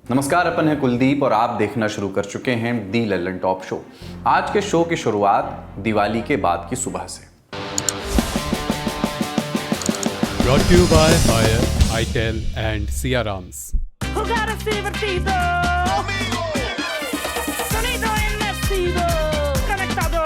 नमस्कार, अपन है कुलदीप और आप देखना शुरू कर चुके हैं दी लल्लन टॉप शो। आज के शो की शुरुआत दिवाली के बाद की सुबह से। Brought to you by Haier, ITEL and Siarams. Jugar es divertido. Sonido envestido. Conectados.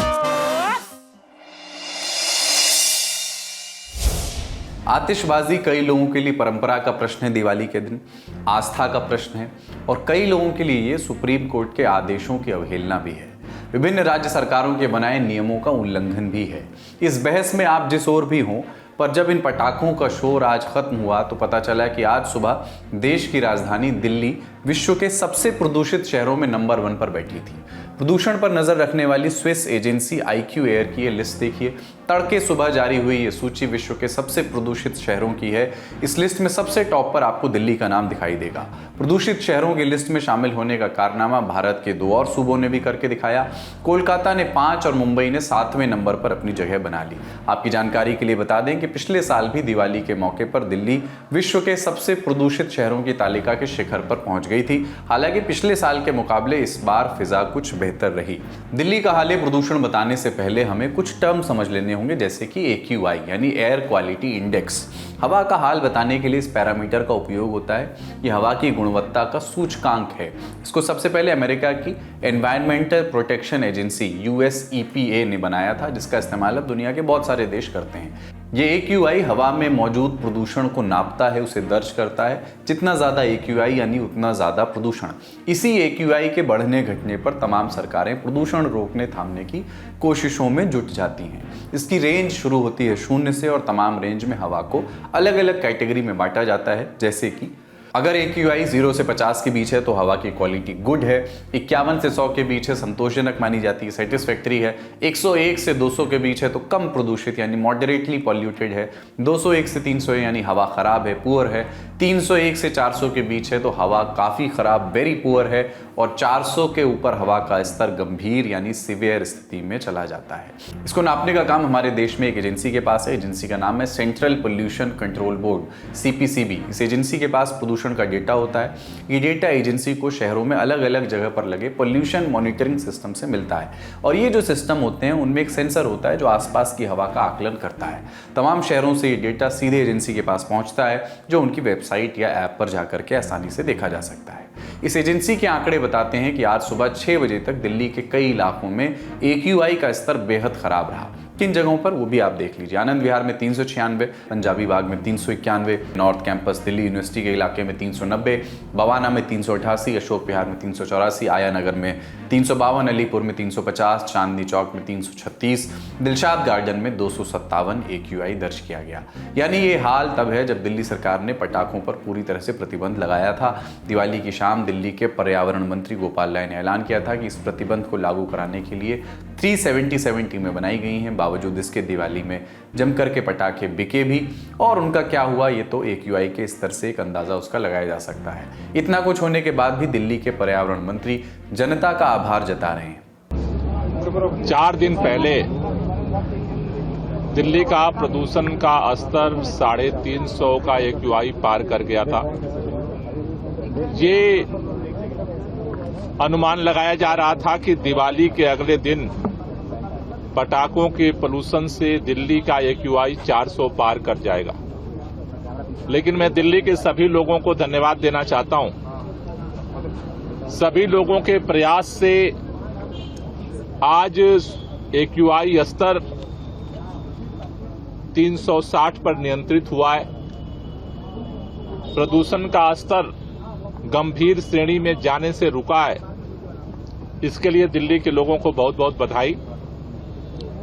आतिशबाजी कई लोगों के लिए परंपरा का प्रश्न है, दिवाली के दिन आस्था का प्रश्न है और कई लोगों के लिए ये सुप्रीम कोर्ट के आदेशों की अवहेलना भी है। विभिन्न राज्य सरकारों के बनाए नियमों का उल्लंघन भी है। इस बहस में आप जिस ओर भी हों, पर जब इन पटाखों का शोर आज खत्म हुआ तो पता चला कि आज सुबह देश की राजधानी दिल्ली विश्व के सबसे प्रदूषित शहरों में नंबर 1 पर बैठी थी। प्रदूषण पर नजर रखने वाली स्विस एजेंसी IQ एयर की ये लिस्ट देखिए। तड़के सुबह जारी हुई ये सूची विश्व के सबसे प्रदूषित शहरों की है। इस लिस्ट में सबसे टॉप पर आपको दिल्ली का नाम दिखाई देगा। प्रदूषित शहरों की लिस्ट में शामिल होने का कारनामा भारत के 2 और सूबों ने भी करके दिखाया। कोलकाता ने 5 और मुंबई ने 7वें नंबर पर अपनी जगह बना ली। आपकी जानकारी के लिए बता दें कि पिछले साल भी दिवाली के मौके पर दिल्ली विश्व के सबसे प्रदूषित शहरों की तालिका के शिखर पर पहुंच गई थी। हालांकि पिछले साल के मुकाबले इस बार फिजा कुछ बेहतर रही। दिल्ली का हालिया प्रदूषण बताने से पहले हमें कुछ टर्म समझ लेने होंगे, जैसे कि AQI यानी एयर क्वालिटी इंडेक्स। हवा का हाल बताने के लिए इस पैरामीटर का उपयोग होता है। ये हवा की गुणवत्ता का सूचकांक है। इसको सबसे पहले अमेरिका की environmental protection agency US EPA ने बनाया था, जिसका इस्तेमाल अब दुनिया के बहुत सारे देश करते हैं। ये AQI हवा में मौजूद प्रदूषण को नापता है, उसे दर्ज करता है। जितना ज़्यादा AQI यानी उतना ज़्यादा प्रदूषण। इसी AQI के बढ़ने घटने पर तमाम सरकारें प्रदूषण रोकने थामने की कोशिशों में जुट जाती हैं। इसकी रेंज शुरू होती है 0 से और तमाम रेंज में हवा को अलग अलग कैटेगरी में बांटा जाता है। जैसे कि अगर AQI 0 से 50 के बीच है तो हवा की क्वालिटी गुड है, 51 से 100 के बीच है संतोषजनक मानी जाती है, सेटिस्फैक्ट्री है, 101 से 200 के बीच है तो कम प्रदूषित यानी मॉडरेटली पॉल्यूटेड है, 201 से 300 यानी हवा खराब है, पुअर है, 301 से 400 के बीच है तो हवा काफ़ी खराब वेरी पुअर है और 400 के ऊपर हवा का स्तर गंभीर यानी सीवियर स्थिति में चला जाता है। इसको नापने का काम हमारे देश में एक एजेंसी के पास है। एजेंसी का नाम है central pollution control board CPCB। इस एजेंसी के पास प्रदूषण का डेटा होता है। ये डेटा एजेंसी को शहरों में अलग अलग जगह पर लगे पोल्यूशन मॉनिटरिंग सिस्टम से मिलता है और ये जो सिस्टम होते हैं उनमें एक सेंसर होता है जो आसपास की हवा का आकलन करता है। तमाम शहरों से ये डेटा सीधे एजेंसी के पास पहुंचता है, जो उनकी वेबसाइट या ऐप पर जाकर के आसानी से देखा जा सकता है। इस एजेंसी के आंकड़े बताते हैं कि आज सुबह 6 बजे तक दिल्ली के कई इलाकों में AQI का स्तर बेहद खराब रहा। किन जगहों पर वो भी आप देख लीजिए। आनंद विहार में 396, पंजाबी बाग में 391, नॉर्थ कैंपस दिल्ली यूनिवर्सिटी के इलाके में 390, बवाना में 388, अशोक विहार में 384, आया नगर में 352, अलीपुर में 350, चांदनी चौक में 336, दिलशाद गार्डन में 257 AQI दर्ज किया गया। यानी ये हाल तब है जब दिल्ली सरकार ने पटाखों पर पूरी तरह से प्रतिबंध लगाया था। दिवाली की शाम दिल्ली के पर्यावरण मंत्री गोपाल राय ने ऐलान किया था कि इस प्रतिबंध को लागू कराने के लिए 377 टीमें बनाई गई हैं। बावजूद इसके दिवाली में जमकर के पटाखे बिके भी और उनका क्या हुआ ये तो AQI के स्तर से एक अंदाजा उसका लगाया जा सकता है। इतना कुछ होने के बाद भी दिल्ली के पर्यावरण मंत्री जनता का आभार जता रहे हैं। 4 दिन पहले दिल्ली का प्रदूषण का स्तर 350 का AQI पार कर गया था। ये अनुमान लगाया जा रहा था कि दिवाली के अगले दिन पटाखों के पोल्यूशन से दिल्ली का AQI 400 पार कर जाएगा। लेकिन मैं दिल्ली के सभी लोगों को धन्यवाद देना चाहता हूं। सभी लोगों के प्रयास से आज AQI स्तर 360 पर नियंत्रित हुआ है। प्रदूषण का स्तर गंभीर श्रेणी में जाने से रुका है। इसके लिए दिल्ली के लोगों को बहुत बहुत बधाई।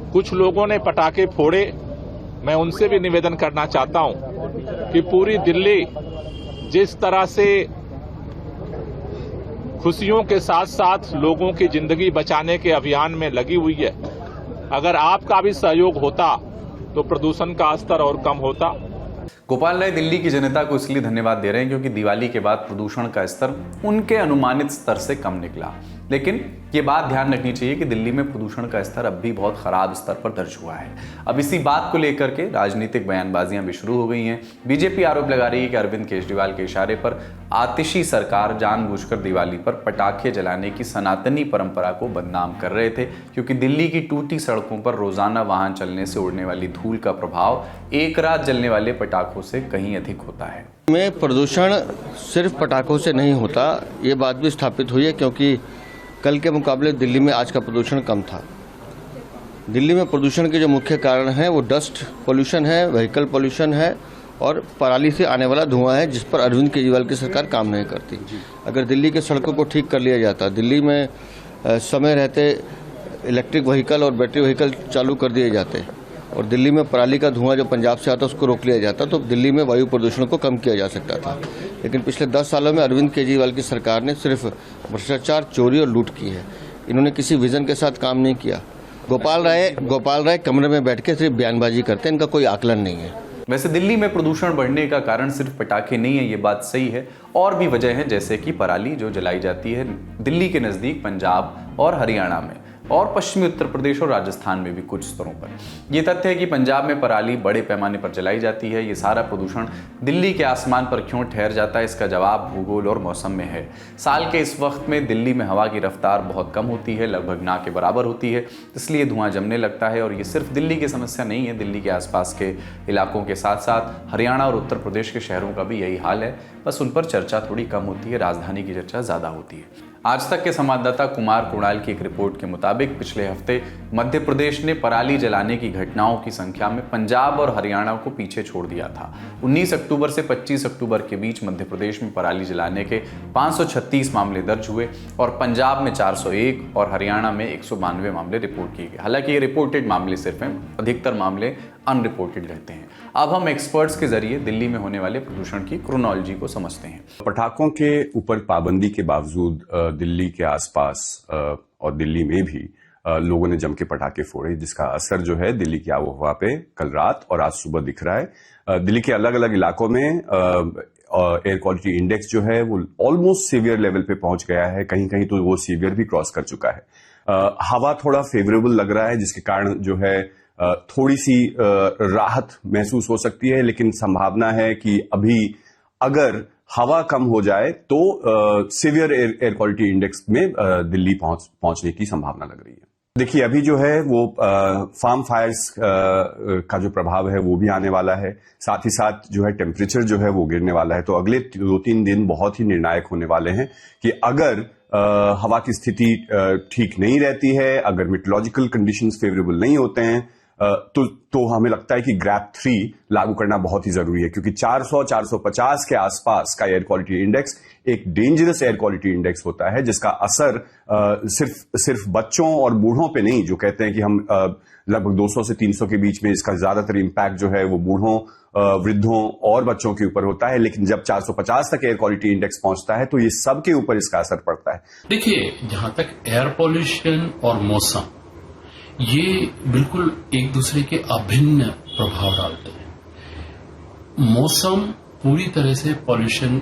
कुछ लोगों ने पटाखे फोड़े, मैं उनसे भी निवेदन करना चाहता हूं कि पूरी दिल्ली जिस तरह से खुशियों के साथ साथ लोगों की जिंदगी बचाने के अभियान में लगी हुई है, अगर आपका भी सहयोग होता तो प्रदूषण का स्तर और कम होता। गोपाल राय दिल्ली की जनता को इसलिए धन्यवाद दे रहे हैं क्योंकि दिवाली के बाद प्रदूषण का स्तर उनके अनुमानित स्तर से कम निकला। लेकिन ये बात ध्यान रखनी चाहिए कि दिल्ली में प्रदूषण का स्तर अब भी बहुत खराब स्तर पर दर्ज हुआ है। अब इसी बात को लेकर के राजनीतिक बयानबाजियां भी शुरू हो गई हैं। बीजेपी आरोप लगा रही है कि अरविंद केजरीवाल के इशारे पर आतिशी सरकार जानबूझकर दिवाली पर पटाखे जलाने की सनातनी परंपरा को बदनाम कर रहे थे, क्योंकि दिल्ली की टूटी सड़कों पर रोजाना वाहन चलने से उड़ने वाली धूल का प्रभाव एक रात जलने वाले पटाखों से कहीं अधिक होता है। में प्रदूषण सिर्फ पटाखों से नहीं होता, ये बात भी स्थापित हुई है, क्योंकि कल के मुकाबले दिल्ली में आज का प्रदूषण कम था। दिल्ली में प्रदूषण के जो मुख्य कारण हैं वो डस्ट पोल्यूशन है, व्हीकल पोल्यूशन है और पराली से आने वाला धुआं है, जिस पर अरविंद केजरीवाल की सरकार काम नहीं करती। अगर दिल्ली के सड़कों को ठीक कर लिया जाता, दिल्ली में समय रहते इलेक्ट्रिक व्हीकल और बैटरी व्हीकल चालू कर दिए जाते और दिल्ली में पराली का धुआं जो पंजाब से आता उसको रोक लिया जाता, तो दिल्ली में वायु प्रदूषण को कम किया जा सकता था। लेकिन पिछले 10 सालों में अरविंद केजरीवाल की सरकार ने सिर्फ भ्रष्टाचार, चोरी और लूट की है। इन्होंने किसी विजन के साथ काम नहीं किया। गोपाल राय कमरे में बैठ के सिर्फ बयानबाजी करते हैं, इनका कोई आकलन नहीं है। वैसे दिल्ली में प्रदूषण बढ़ने का कारण सिर्फ पटाखे नहीं है, ये बात सही है। और भी वजह है, जैसे कि पराली जो जलाई जाती है दिल्ली के नज़दीक पंजाब और हरियाणा में, और पश्चिमी उत्तर प्रदेश और राजस्थान में भी कुछ स्तरों पर। यह तथ्य है कि पंजाब में पराली बड़े पैमाने पर जलाई जाती है। ये सारा प्रदूषण दिल्ली के आसमान पर क्यों ठहर जाता है, इसका जवाब भूगोल और मौसम में है। साल के इस वक्त में दिल्ली में हवा की रफ्तार बहुत कम होती है, लगभग ना के बराबर होती है, इसलिए धुआं जमने लगता है। और ये सिर्फ दिल्ली की समस्या नहीं है, दिल्ली के आसपास के इलाकों के साथ साथ हरियाणा और उत्तर प्रदेश के शहरों का भी यही हाल है, बस उन पर चर्चा थोड़ी कम होती है, राजधानी की चर्चा ज़्यादा होती है। आज तक के संवाददाता कुमार कुणाल की एक रिपोर्ट के मुताबिक पिछले हफ्ते मध्य प्रदेश ने पराली जलाने की घटनाओं की संख्या में पंजाब और हरियाणा को पीछे छोड़ दिया था। 19 अक्टूबर से 25 अक्टूबर के बीच मध्य प्रदेश में पराली जलाने के 536 मामले दर्ज हुए और पंजाब में 401 और हरियाणा में 192 मामले रिपोर्ट किए गए। हालांकि ये रिपोर्टेड मामले सिर्फ हैं, अधिकतर मामले अनरिपोर्टेड रहते हैं। अब हम एक्सपर्ट्स के जरिए दिल्ली में होने वाले प्रदूषण की क्रोनोलॉजी को समझते हैं। पटाखों के ऊपर पाबंदी के बावजूद दिल्ली के आसपास और दिल्ली में भी लोगों ने जम के पटाखे फोड़े, जिसका असर जो है दिल्ली की आबोहवा पे कल रात और आज सुबह दिख रहा है। दिल्ली के अलग अलग इलाकों में एयर क्वालिटी इंडेक्स जो है वो ऑलमोस्ट सीवियर लेवल पे पहुंच गया है, कहीं कहीं तो वो सीवियर भी क्रॉस कर चुका है। हवा थोड़ा फेवरेबल लग रहा है, जिसके कारण जो है थोड़ी सी राहत महसूस हो सकती है, लेकिन संभावना है कि अभी अगर हवा कम हो जाए तो सीवियर एयर क्वालिटी इंडेक्स में दिल्ली पहुंचने की संभावना लग रही है। देखिए, अभी जो है वो फार्म फायर्स का जो प्रभाव है वो भी आने वाला है, साथ ही साथ जो है टेम्परेचर जो है वो गिरने वाला है। तो अगले 2-3 दिन बहुत ही निर्णायक होने वाले हैं कि अगर हवा की स्थिति ठीक नहीं रहती है, अगर मेट्रोलॉजिकल कंडीशंस फेवरेबल नहीं होते हैं, तो हमें लगता है कि ग्रैप 3 लागू करना बहुत ही जरूरी है, क्योंकि 400-450 के आसपास का एयर क्वालिटी इंडेक्स एक डेंजरस एयर क्वालिटी इंडेक्स होता है, जिसका असर सिर्फ बच्चों और बूढ़ों पे नहीं, जो कहते हैं कि हम लगभग 200 से 300 के बीच में इसका ज्यादातर इंपैक्ट जो है वो बूढ़ों, वृद्धों और बच्चों के ऊपर होता है, लेकिन जब 450 तक एयर क्वालिटी इंडेक्स पहुंचता है तो ये सबके ऊपर इसका असर पड़ता है। देखिए, जहां तक एयर पॉल्यूशन और मौसम, ये बिल्कुल एक दूसरे के अभिन्न प्रभाव डालते हैं। मौसम पूरी तरह से पॉल्यूशन,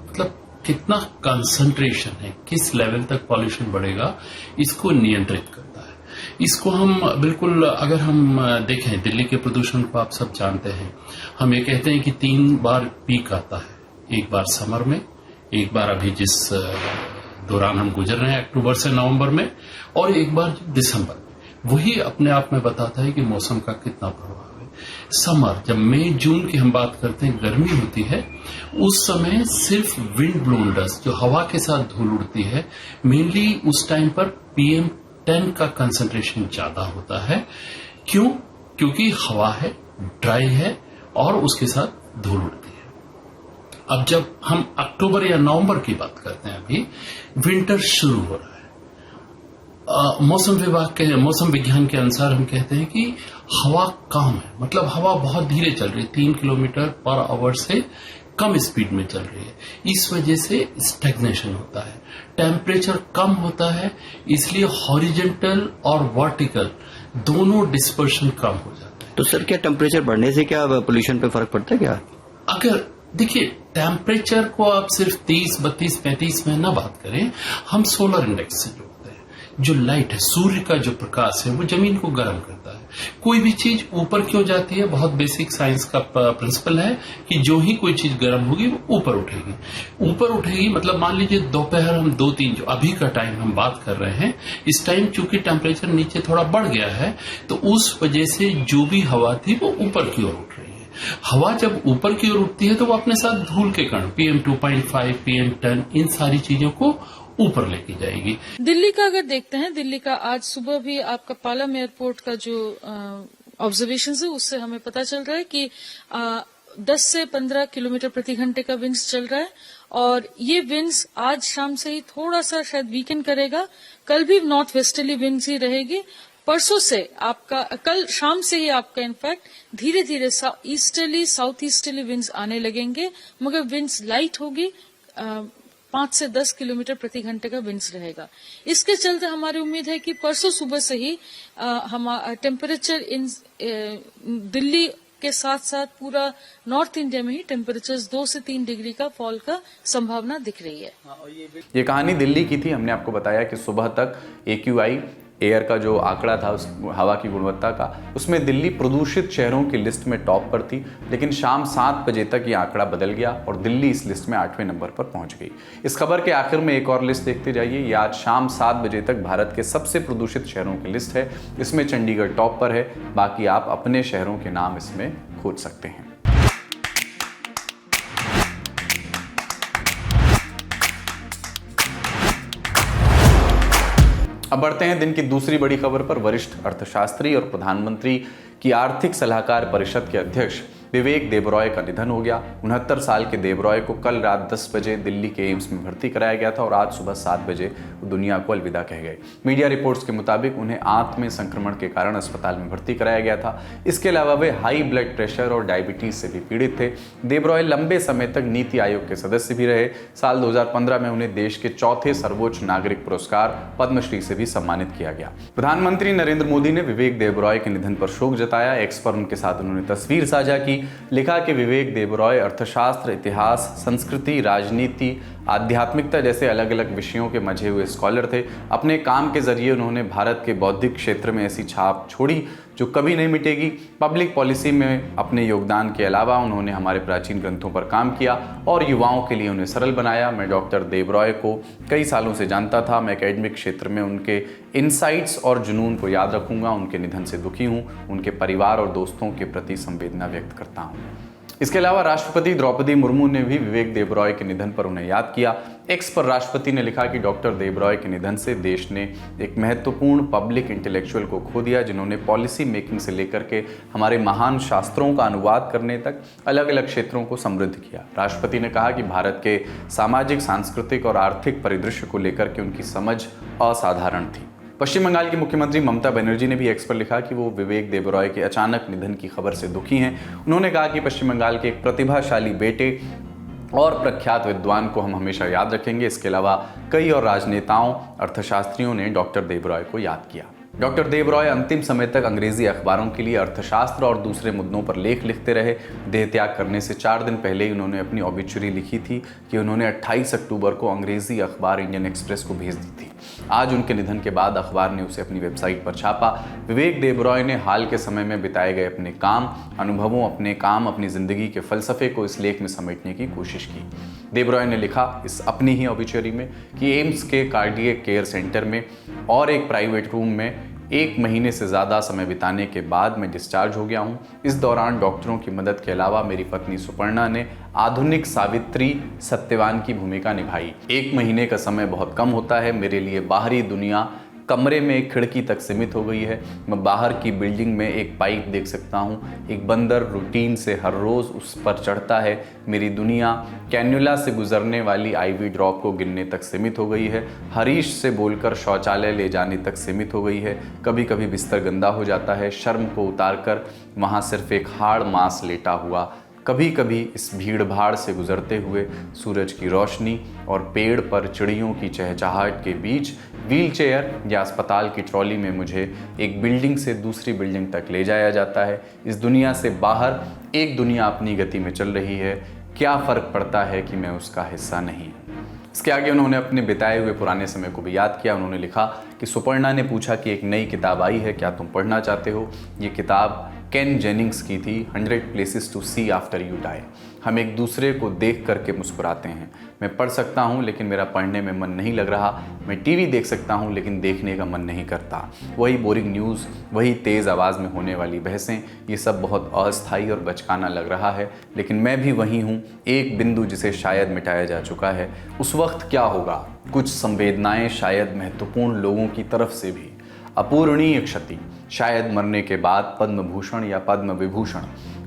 मतलब कितना कंसंट्रेशन है, किस लेवल तक पॉल्यूशन बढ़ेगा, इसको नियंत्रित करता है। इसको हम बिल्कुल, अगर हम देखें दिल्ली के प्रदूषण को, आप सब जानते हैं, हम ये कहते हैं कि 3 बार पीक आता है। एक बार समर में, एक बार अभी जिस दौरान हम गुजर रहे हैं अक्टूबर से नवंबर में, और एक बार दिसंबर। वही अपने आप में बताता है कि मौसम का कितना प्रभाव है। समर, जब मई जून की हम बात करते हैं, गर्मी होती है, उस समय सिर्फ विंड ब्लोन डस्ट, जो हवा के साथ धूल उड़ती है, मेनली उस टाइम पर PM10 का कंसंट्रेशन ज्यादा होता है। क्यों? क्योंकि हवा है, ड्राई है और उसके साथ धूल उड़ती है। अब जब हम अक्टूबर या नवंबर की बात करते हैं, अभी विंटर शुरू हो रहा है। मौसम विज्ञान के अनुसार हम कहते हैं कि हवा कम है, मतलब हवा बहुत धीरे चल रही है, 3 किलोमीटर पर आवर से कम स्पीड में चल रही है। इस वजह से स्टैग्नेशन होता है, टेम्परेचर कम होता है, इसलिए हॉरिजॉन्टल और वर्टिकल दोनों डिस्पर्शन कम हो जाता है। तो सर, क्या टेम्परेचर बढ़ने से क्या पोल्यूशन पे फर्क पड़ता है क्या? अगर देखिए टेम्परेचर को आप सिर्फ 30, 32, 35 में ना बात करें, हम सोलर इंडेक्स से जोड़ते हैं। जो लाइट है, सूर्य का जो प्रकाश है, वो जमीन को गर्म करता है। कोई भी चीज ऊपर क्यों जाती है, बहुत बेसिक साइंस का प्रिंसिपल है कि जो ही कोई चीज गर्म होगी वो ऊपर उठेगी। ऊपर उठेगी मतलब मान लीजिए दोपहर हम 2-3 जो अभी का टाइम हम बात कर रहे हैं, इस टाइम चूंकि टेम्परेचर नीचे थोड़ा बढ़ गया है, तो उस वजह से जो भी हवा थी वो ऊपर की ओर उठ रही है। हवा जब ऊपर की ओर उठती है तो वो अपने साथ धूल के कण PM 2.5, PM 10 इन सारी चीजों को ऊपर लेके जाएगी। दिल्ली का अगर देखते हैं, दिल्ली का आज सुबह भी आपका पालम एयरपोर्ट का जो ऑब्जर्वेशन है उससे हमें पता चल रहा है कि 10 से 15 किलोमीटर प्रति घंटे का विंड्स चल रहा है और ये विंड्स आज शाम से ही थोड़ा सा शायद वीकेंड करेगा। कल भी नॉर्थ वेस्टर्ली विंड्स ही रहेगी। परसों से आपका, कल शाम से ही आपका इनफैक्ट धीरे धीरे ईस्टर्ली साउथ ईस्टर्ली विंड्स आने लगेंगे, मगर विंड्स लाइट होगी। 5 से 10 किलोमीटर प्रति घंटे का विंड्स रहेगा। इसके चलते हमारी उम्मीद है कि परसों सुबह से ही टेम्परेचर इन दिल्ली के साथ साथ पूरा नॉर्थ इंडिया में ही टेम्परेचर 2 से 3 डिग्री का फॉल का संभावना दिख रही है। ये कहानी दिल्ली की थी। हमने आपको बताया कि सुबह तक AQI एयर का जो आंकड़ा था, उस हवा की गुणवत्ता का, उसमें दिल्ली प्रदूषित शहरों की लिस्ट में टॉप पर थी, लेकिन शाम 7 बजे तक ये आंकड़ा बदल गया और दिल्ली इस लिस्ट में 8वें नंबर पर पहुंच गई। इस खबर के आखिर में एक और लिस्ट देखते जाइए। ये आज शाम 7 बजे तक भारत के सबसे प्रदूषित शहरों की लिस्ट है। इसमें चंडीगढ़ टॉप पर है, बाकी आप अपने शहरों के नाम इसमें खोज सकते हैं। अब बढ़ते हैं दिन की दूसरी बड़ी खबर पर। वरिष्ठ अर्थशास्त्री और प्रधानमंत्री की आर्थिक सलाहकार परिषद के अध्यक्ष विवेक देबरॉय का निधन हो गया। 69 साल के देबरॉय को कल रात 10 बजे दिल्ली के एम्स में भर्ती कराया गया था और आज सुबह 7 बजे वो दुनिया को अलविदा कह गए। मीडिया रिपोर्ट्स के मुताबिक उन्हें आंत में संक्रमण के कारण अस्पताल में भर्ती कराया गया था। इसके अलावा वे हाई ब्लड प्रेशर और डायबिटीज से भी पीड़ित थे। देबरॉय लंबे समय तक नीति आयोग के सदस्य भी रहे। साल 2015 में उन्हें देश के 4थे सर्वोच्च नागरिक पुरस्कार पद्मश्री से भी सम्मानित किया गया। प्रधानमंत्री नरेंद्र मोदी ने विवेक देबरॉय के निधन पर शोक जताया। एक्स पर उनके साथ उन्होंने तस्वीर साझा की। लिखा कि विवेक देबरॉय अर्थशास्त्र, इतिहास, संस्कृति, राजनीति, आध्यात्मिकता जैसे अलग अलग विषयों के मझे हुए स्कॉलर थे। अपने काम के जरिए उन्होंने भारत के बौद्धिक क्षेत्र में ऐसी छाप छोड़ी जो कभी नहीं मिटेगी। पब्लिक पॉलिसी में अपने योगदान के अलावा उन्होंने हमारे प्राचीन ग्रंथों पर काम किया और युवाओं के लिए उन्हें सरल बनाया। मैं डॉक्टर देबरॉय को कई सालों से जानता था। मैं एकेडमिक क्षेत्र में उनके इनसाइट्स और जुनून को याद रखूंगा। उनके निधन से दुखी हूं। उनके परिवार और दोस्तों के प्रति संवेदना व्यक्त करता हूं। इसके अलावा राष्ट्रपति द्रौपदी मुर्मू ने भी विवेक देबरॉय के निधन पर उन्हें याद किया। एक्स पर राष्ट्रपति ने लिखा कि डॉक्टर देबरॉय के निधन से देश ने एक महत्वपूर्ण पब्लिक इंटेलेक्चुअल को खो दिया, जिन्होंने पॉलिसी मेकिंग से लेकर के हमारे महान शास्त्रों का अनुवाद करने तक अलग अलग क्षेत्रों को समृद्ध किया। राष्ट्रपति ने कहा कि भारत के सामाजिक, सांस्कृतिक और आर्थिक परिदृश्य को लेकर के उनकी समझ असाधारण थी। पश्चिम बंगाल की मुख्यमंत्री ममता बनर्जी ने भी एक्स पर लिखा कि वो विवेक देबरॉय के अचानक निधन की खबर से दुखी हैं। उन्होंने कहा कि पश्चिम बंगाल के एक प्रतिभाशाली बेटे और प्रख्यात विद्वान को हम हमेशा याद रखेंगे। इसके अलावा कई और राजनेताओं, अर्थशास्त्रियों ने डॉक्टर देबरॉय को याद किया। डॉक्टर देबरॉय अंतिम समय तक अंग्रेजी अखबारों के लिए अर्थशास्त्र और दूसरे मुद्दों पर लेख लिखते रहे। देह त्याग करने से 4 दिन पहले ही उन्होंने अपनी ऑबिचुरी लिखी थी कि उन्होंने 28 अक्टूबर को अंग्रेजी अखबार इंडियन एक्सप्रेस को भेज दी थी। आज उनके निधन के बाद अखबार ने उसे अपनी वेबसाइट पर छापा। विवेक देबरॉय ने हाल के समय में बिताए गए अपने काम, अनुभवों, अपनी जिंदगी के फलसफे को इस लेख में समेटने की कोशिश की। देबरॉय ने लिखा इस अपनी ही ऑबिचुरी में कि एम्स के कार्डियक केयर सेंटर में और एक प्राइवेट रूम में 1 महीने से ज़्यादा समय बिताने के बाद मैं डिस्चार्ज हो गया हूँ। इस दौरान डॉक्टरों की मदद के अलावा मेरी पत्नी सुपर्णा ने आधुनिक सावित्री सत्यवान की भूमिका निभाई। 1 महीने का समय बहुत कम होता है। मेरे लिए बाहरी दुनिया कमरे में एक खिड़की तक सीमित हो गई है। मैं बाहर की बिल्डिंग में एक पाइप देख सकता हूँ। एक बंदर रूटीन से हर रोज़ उस पर चढ़ता है। मेरी दुनिया कैन्युला से गुजरने वाली IV ड्रॉप को गिनने तक सीमित हो गई है। हरीश से बोलकर शौचालय ले जाने तक सीमित हो गई है। कभी कभी बिस्तर गंदा हो जाता है। शर्म को उतार कर वहाँ सिर्फ एक हाड़ मांस लेटा हुआ कभी कभी इस भीड़ भाड़ से गुजरते हुए सूरज की रोशनी और पेड़ पर चिड़ियों की चहचहाहट के बीच व्हीलचेयर या अस्पताल की ट्रॉली में मुझे एक बिल्डिंग से दूसरी बिल्डिंग तक ले जाया जाता है। इस दुनिया से बाहर एक दुनिया अपनी गति में चल रही है, क्या फ़र्क पड़ता है कि मैं उसका हिस्सा नहीं हूँ। इसके आगे उन्होंने अपने बिताए हुए पुराने समय को भी याद किया। उन्होंने लिखा कि सुपर्णा ने पूछा कि एक नई किताब आई है, क्या तुम पढ़ना चाहते हो। ये किताब केन जेनिंग्स की थी, 100 places to see after you die. हम एक दूसरे को देख करके मुस्कुराते हैं। मैं पढ़ सकता हूँ लेकिन मेरा पढ़ने में मन नहीं लग रहा। मैं टीवी देख सकता हूँ लेकिन देखने का मन नहीं करता। वही बोरिंग न्यूज़, वही तेज़ आवाज़ में होने वाली बहसें, ये सब बहुत अस्थायी और बचकाना लग रहा है, लेकिन मैं भी वही हूँ, एक बिंदु जिसे शायद मिटाया जा चुका है। उस वक्त क्या होगा? कुछ संवेदनाएं शायद महत्वपूर्ण लोगों की तरफ से भी, अपूरणीय क्षति, शायद मरने के बाद पद्म भूषण या पद्म विभूषण,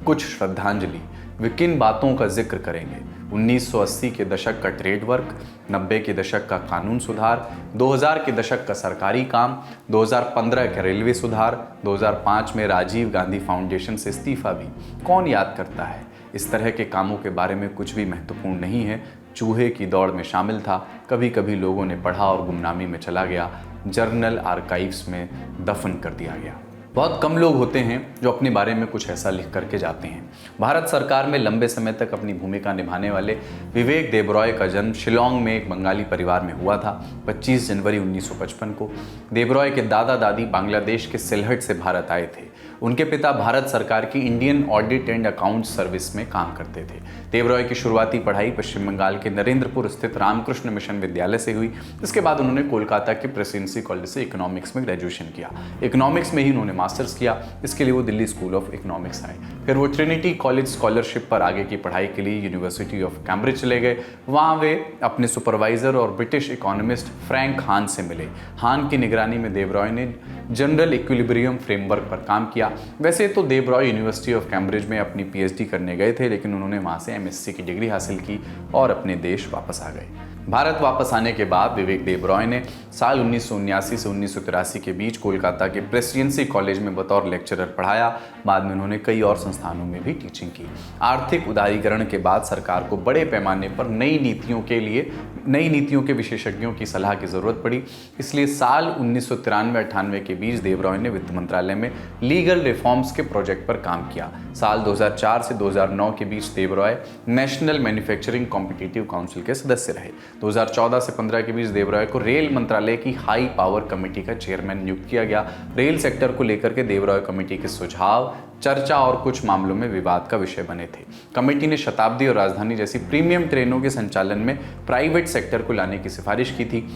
कुछ श्रद्धांजलि। वे किन बातों का जिक्र करेंगे? 1980 के दशक का ट्रेड वर्क, 90 के दशक का कानून सुधार, 2000 के दशक का सरकारी काम, 2015 का रेलवे सुधार, 2005 में राजीव गांधी फाउंडेशन से इस्तीफा भी। कौन याद करता है? इस तरह के कामों के बारे में कुछ भी महत्वपूर्ण नहीं है। चूहे की दौड़ में शामिल था, कभी कभी लोगों ने पढ़ा और गुमनामी में चला गया, जर्नल आर्काइव्स में दफन कर दिया गया। बहुत कम लोग होते हैं जो अपने बारे में कुछ ऐसा लिख करके जाते हैं। भारत सरकार में लंबे समय तक अपनी भूमिका निभाने वाले विवेक देबरॉय का जन्म शिलोंग में एक बंगाली परिवार में हुआ था 25 जनवरी 1955 को। देबरॉय के दादा दादी बांग्लादेश के सिलहट से भारत आए थे। उनके पिता भारत सरकार की Indian audit and account service में काम करते थे। देबरॉय की शुरुआती पढ़ाई पश्चिम बंगाल के नरेंद्रपुर स्थित रामकृष्ण मिशन विद्यालय से हुई। इसके बाद उन्होंने कोलकाता के प्रेसिडेंसी कॉलेज से इकोनॉमिक्स में ग्रेजुएशन किया। इकोनॉमिक्स में ही उन्होंने मास्टर्स किया। इसके लिए वो दिल्ली स्कूल ऑफ इकोनॉमिक्स आए। फिर वो ट्रिनिटी कॉलेज स्कॉलरशिप पर आगे की पढ़ाई के लिए यूनिवर्सिटी ऑफ कैम्ब्रिज चले गए। वहाँ वे अपने सुपरवाइजर और ब्रिटिश इकोनॉमिस्ट फ्रैंक हान से मिले। हान की निगरानी में देबरॉय ने जनरल इक्विलिब्रियम फ्रेमवर्क पर काम किया। वैसे तो देबरॉय यूनिवर्सिटी ऑफ कैम्ब्रिज में अपनी पीएचडी करने गए थे, लेकिन उन्होंने वहाँ से एमएससी की डिग्री हासिल की और अपने देश वापस आ गए। भारत वापस आने के बाद विवेक देबरॉय ने साल 1979 से 1983 के बीच कोलकाता के प्रेसिडेंसी कॉलेज में बतौर लेक्चरर पढ़ाया। बाद में उन्होंने कई और संस्थानों में भी टीचिंग की। आर्थिक उदारीकरण के बाद सरकार को बड़े पैमाने पर नई नीतियों के विशेषज्ञों की सलाह की जरूरत पड़ी। इसलिए साल 1993-98 के बीच देबरॉय ने वित्त मंत्रालय में लीगल रिफॉर्म्स के प्रोजेक्ट पर काम किया। साल 2004 से 2009 के बीच Debroy national manufacturing competitive council के सदस्य रहे। 2014 से 15 के बीच देबरॉय को रेल मंत्रालय की हाई पावर कमेटी का चेयरमैन नियुक्त किया गया। रेल सेक्टर को लेकर के देबरॉय कमेटी के सुझाव, चर्चा और कुछ मामलों में विवाद का विषय बने थे। कमेटी ने शताब्दी और राजधानी जैसी प्रीमियम ट्रेनों के संचालन में प्राइवेट सेक्टर को लाने की सिफारिश की थी।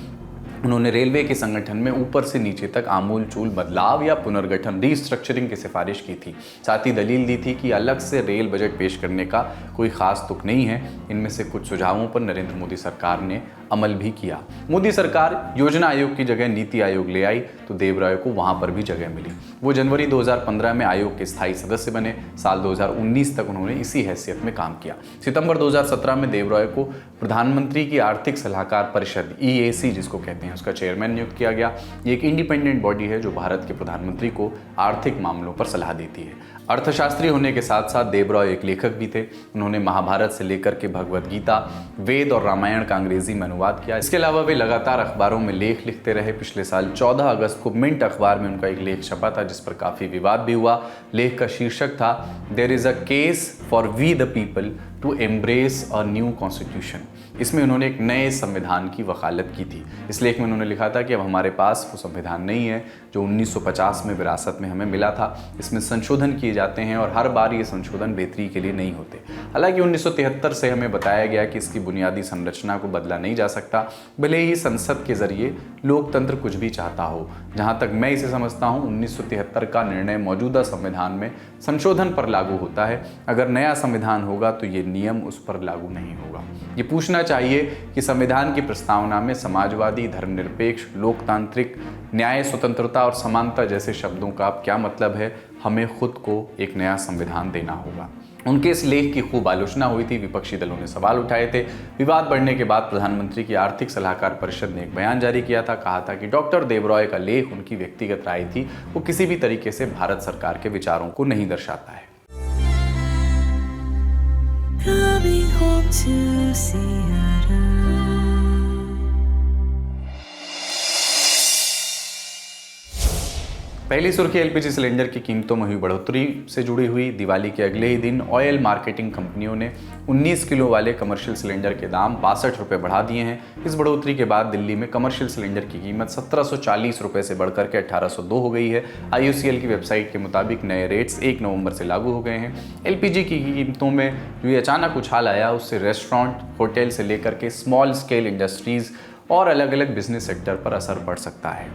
उन्होंने रेलवे के संगठन में ऊपर से नीचे तक आमूल चूल बदलाव या पुनर्गठन रीस्ट्रक्चरिंग की सिफारिश की थी। साथ ही दलील दी थी कि अलग से रेल बजट पेश करने का कोई खास तुक नहीं है। इनमें से कुछ सुझावों पर नरेंद्र मोदी सरकार ने अमल भी किया। मोदी सरकार योजना आयोग की जगह नीति आयोग ले आई तो देबरॉय को वहां पर भी जगह मिली। वो जनवरी 2015 में आयोग के स्थायी सदस्य बने। साल 2019 तक उन्होंने इसी हैसियत में काम किया। सितंबर 2017 में देबरॉय को प्रधानमंत्री की आर्थिक सलाहकार परिषद EAC जिसको कहते हैं उसका चेयरमैन नियुक्त किया गया। ये एक इंडिपेंडेंट बॉडी है जो भारत के प्रधानमंत्री को आर्थिक मामलों पर सलाह देती है। अर्थशास्त्री होने के साथ साथ देबरॉय एक लेखक भी थे। उन्होंने महाभारत से लेकर के भगवद गीता, वेद और रामायण का अंग्रेजी में अनुवाद किया। इसके अलावा वे लगातार अखबारों में लेख लिखते रहे। पिछले साल 14 अगस्त को मिंट अखबार में उनका एक लेख छपा था जिस पर काफी विवाद भी हुआ। लेख का शीर्षक था there is a case for we the people to embrace a new constitution. इसमें उन्होंने एक नए संविधान की वकालत की थी। इस लेख में उन्होंने लिखा था कि अब हमारे पास वो संविधान नहीं है जो 1950 में विरासत में हमें मिला था। इसमें संशोधन किए जाते हैं और हर बार ये संशोधन बेहतरी के लिए नहीं होते। हालांकि 1973 से हमें बताया गया कि इसकी बुनियादी संरचना को बदला नहीं जा सकता, भले ही संसद के जरिए लोकतंत्र कुछ भी चाहता हो। जहाँ तक मैं इसे समझता हूँ 1973 का निर्णय मौजूदा संविधान में संशोधन पर लागू होता है। अगर नया संविधान होगा तो ये नियम उस पर लागू नहीं होगा। ये पूछना चाहिए कि संविधान की प्रस्तावना में समाजवादी, धर्मनिरपेक्ष, लोकतांत्रिक, न्याय, स्वतंत्रता और समानता जैसे शब्दों का अब क्या मतलब है। हमें खुद को एक नया संविधान देना होगा। उनके इस लेख की खूब आलोचना हुई थी। विपक्षी दलों ने सवाल उठाए थे। विवाद बढ़ने के बाद प्रधानमंत्री की आर्थिक सलाहकार परिषद ने एक बयान जारी किया था। कहा था कि डॉक्टर देबरॉय का लेख उनकी व्यक्तिगत राय थी, वो किसी भी तरीके से भारत सरकार के विचारों को नहीं दर्शाता है। 2019 Coming home to Sierra. पहली सुर्खी एलपीजी सिलेंडर की कीमतों में हुई बढ़ोतरी से जुड़ी हुई। दिवाली के अगले ही दिन ऑयल मार्केटिंग कंपनियों ने 19 किलो वाले कमर्शियल सिलेंडर के दाम 62 रुपये बढ़ा दिए हैं। इस बढ़ोतरी के बाद दिल्ली में कमर्शियल सिलेंडर की कीमत 1740 रुपये से बढ़कर के 1802 हो गई है। IOCL की वेबसाइट के मुताबिक नए रेट्स 1 नवंबर से लागू हो गए हैं। एलपीजी की कीमतों में जो ये अचानक उछाल आया, उससे रेस्टोरेंट, होटल से लेकर के स्मॉल स्केल इंडस्ट्रीज़ और अलग अलग बिजनेस सेक्टर पर असर पड़ सकता है।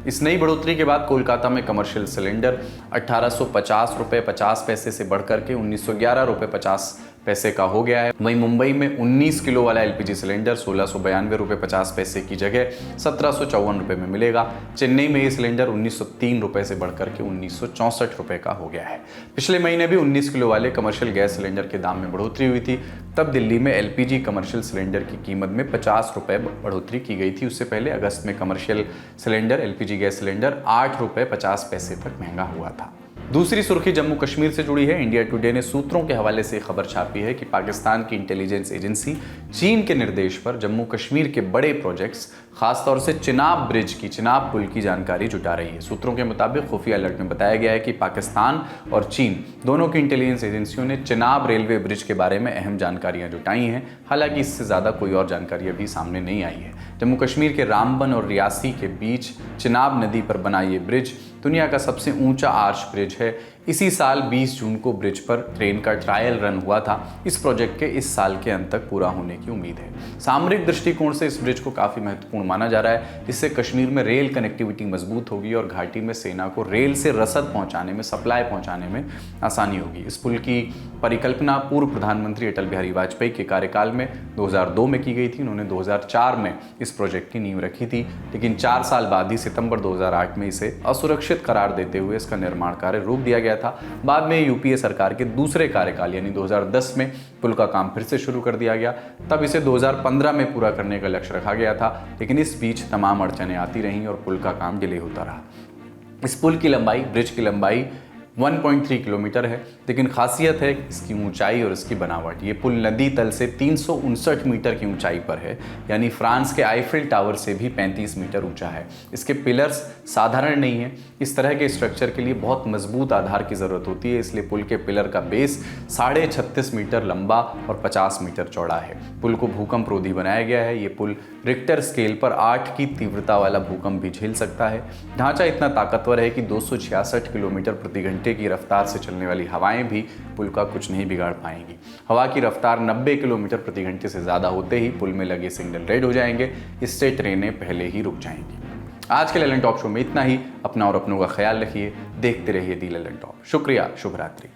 इस नई बढ़ोतरी के बाद कोलकाता में कमर्शियल सिलेंडर 1850 रुपये 50 पैसे से बढ़कर के 1911 रुपये 50 पैसे का हो गया है। वहीं मुंबई में 19 किलो वाला एलपीजी सिलेंडर 1692 रुपये 50 पैसे की जगह 1754 रुपये में मिलेगा। चेन्नई में ये सिलेंडर 1903 रुपये से बढ़कर के 1964 रुपये का हो गया है। पिछले महीने भी 19 किलो वाले कमर्शियल गैस सिलेंडर के दाम में बढ़ोतरी हुई थी। तब दिल्ली में एलपीजी कमर्शियल सिलेंडर की कीमत में 50 रुपये बढ़ोतरी की गई थी। उससे पहले अगस्त में commercial cylinder, LPG gas cylinder 8 रुपये 50 पैसे तक महंगा हुआ था। दूसरी सुर्खी जम्मू कश्मीर से जुड़ी है। इंडिया टुडे ने सूत्रों के हवाले से खबर छापी है कि पाकिस्तान की इंटेलिजेंस एजेंसी चीन के निर्देश पर जम्मू कश्मीर के बड़े प्रोजेक्ट्स, खासतौर से चिनाब ब्रिज की, चिनाब पुल की जानकारी जुटा रही है। सूत्रों के मुताबिक खुफिया अलर्ट में बताया गया है कि पाकिस्तान और चीन दोनों की इंटेलिजेंस एजेंसियों ने चिनाब रेलवे ब्रिज के बारे में अहम जानकारियां जुटाई हैं। हालांकि इससे ज़्यादा कोई और जानकारी अभी सामने नहीं आई है। जम्मू कश्मीर के रामबन और रियासी के बीच चिनाब नदी पर बना ये ब्रिज दुनिया का सबसे ऊंचा आर्च ब्रिज है। इसी साल 20 जून को ब्रिज पर ट्रेन का ट्रायल रन हुआ था। इस प्रोजेक्ट के इस साल के अंत तक पूरा होने की उम्मीद है। सामरिक दृष्टिकोण से इस ब्रिज को काफ़ी महत्वपूर्ण माना जा रहा है। इससे कश्मीर में रेल कनेक्टिविटी मजबूत होगी और घाटी में सेना को रेल से रसद पहुंचाने में, सप्लाई पहुंचाने में आसानी होगी। इस पुल की परिकल्पना पूर्व प्रधानमंत्री अटल बिहारी वाजपेयी के कार्यकाल में 2002 में की गई थी। उन्होंने 2004 में इस प्रोजेक्ट की नींव रखी थी, लेकिन 4 साल बाद ही सितंबर 2008 में इसे असुरक्षित करार देते हुए इसका निर्माण कार्य रोक दिया गया था। बाद में यूपीए सरकार के दूसरे कार्यकाल यानी 2010 में पुल का काम फिर से शुरू कर दिया गया। तब इसे 2015 में पूरा करने का लक्ष्य रखा गया था, लेकिन इस बीच तमाम अड़चनें आती रहीं और पुल का काम डिले होता रहा। इस पुल की लंबाई, ब्रिज की लंबाई 1.3 किलोमीटर है, लेकिन खासियत है इसकी ऊंचाई और इसकी बनावट। ये पुल नदी तल से 359 मीटर की ऊंचाई पर है, यानी फ्रांस के आईफिल टावर से भी 35 मीटर ऊंचा है। इसके पिलर्स साधारण नहीं है। इस तरह के स्ट्रक्चर के लिए बहुत मजबूत आधार की ज़रूरत होती है, इसलिए पुल के पिलर का बेस 36.5 मीटर लंबा और 50 मीटर चौड़ा है। पुल को भूकंप रोधी बनाया गया है। ये पुल रिक्टर स्केल पर 8 की तीव्रता वाला भूकंप भी झेल सकता है। ढांचा इतना ताकतवर है कि 266 किलोमीटर प्रति घंटे की रफ्तार से चलने वाली हवाएं भी पुल का कुछ नहीं बिगाड़ पाएंगी। हवा की रफ्तार 90 किलोमीटर प्रति घंटे से ज़्यादा होते ही पुल में लगे सिग्नल रेड हो जाएंगे। इससे ट्रेनें पहले ही रुक जाएंगी। आज के ललन टॉप शो में इतना ही। अपना और अपनों का ख्याल रखिए। देखते रहिए दी ललन टॉप। शुक्रिया। शुभ रात्रि।